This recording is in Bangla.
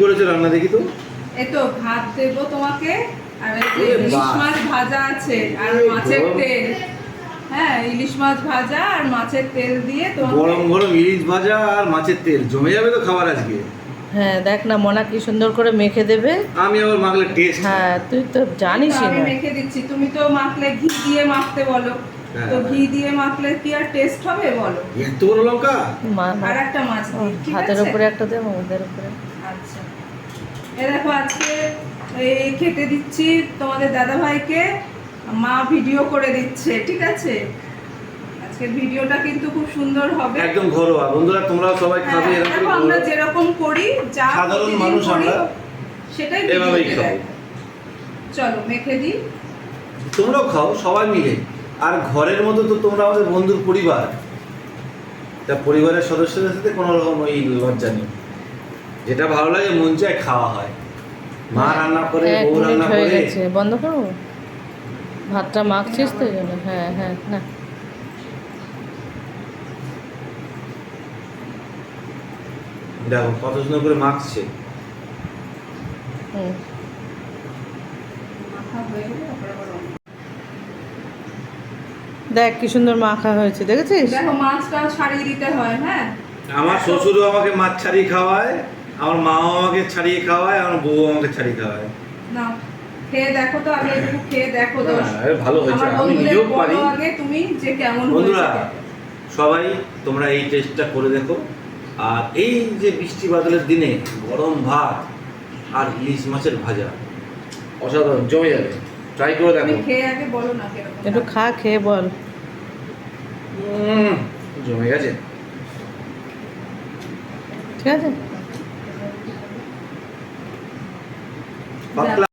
করেছো রান্না দেখি তো? এই তো ভাত দেবো তোমাকে, আর ইলিশ মাছ ভাজা আছে আর মাছের তেল। হ্যাঁ, ইলিশ মাছ ভাজা আর মাছের তেল দিয়ে তোমাকে গরম গরম ইলিশ ভাজা আর মাছের তেল জমে যাবে তো খাবার আজকে। হ্যাঁ দেখ না, মনা কি সুন্দর করে মেখে দেবে। আমি আবার মাখলে টেস্ট। হ্যাঁ তুই তো জানিসই আমি না। মেখে দিচ্ছি, তুমি তো মাখলে ঘি দিয়ে মাখতে বলো। হ্যাঁ। তো ঘি দিয়ে মাখলে কি আর টেস্ট হবে বলো? এত বড় লঙ্কা? আর একটা মাছ দিই, ঠিক হাতের আছে? উপরে একটা দেবো, ওদের উপরে। আচ্ছা, এই দেখো আজকে এই খেতে দিচ্ছি তোমাদের দাদা ভাইকে, মা ভিডিও করে দিচ্ছে, ঠিক আছে? আজকে ভিডিওটা কিন্তু খুব সুন্দর হবে, একদম ঘরোয়া। বন্ধুরা তোমরাও সবাই খাবে হ্যাঁ, এরকম দেখো করে আমরা ঘরোয়া। যেরকম করি, যা সাধারণ প্রতিদিন মানুষ করি, আমরা সেটাই এভাবেই ভিডিওতে খাবো। দেখো। চলো মেখে দিই। তোমরাও খাও সবাই মিলে। আর ঘরের মতো তো তোমরা আমাদের বন্ধুর পরিবার, তা পরিবারের সদস্যদের সাথে কোনো রকম ওই লজ্জা নেই। যেটা ভালো লাগে মন চায় খাওয়া হয়। মা রান্না করে, এক বউ মিনিট রান্না হয়ে করে। গেছে, বন্ধ করবো? ভাতটা মাখছিস তো এই জন্য। হ্যাঁ হ্যাঁ না, দেখো কত সুন্দর করে মাখছে। হুম। মাখা হয়ে গেলে তারপরে আবার অন্য। দেখ কি সুন্দর মাখা হয়েছে, দেখেছিস? দেখো মাছটাও ছাড়িয়ে দিতে হয়, হ্যাঁ। আমার শ্বশুরও আমাকে মাছ ছাড়িয়ে খাওয়ায়, আমার মাও আমাকে ছাড়িয়ে খাওয়ায়, আমার বউ আমাকে ছাড়িয়ে খাওয়ায়। না, খেয়ে দেখো তো, আগে একটু খেয়ে দেখো তো। হ্যাঁ, ভালো হয়েছে। আমার আমি বন্ধুদের নিজেও বলো পারি। আগে তুমি যে কেমন বন্ধুরা হয়েছে। সবাই তোমরা এই টেস্টটা করে দেখো। আর এই যে বৃষ্টি বাদলের দিনে গরম ভাত আর ইলিশ মাছের ভাজা অসাধারণ, জমে যাবে। ট্রাই করে তুমি দেখো। খেয়ে আগে বলো না কিরকম। একটু খা, খেয়ে বল। জমে গেছে। ঠিক আছে। পাতলা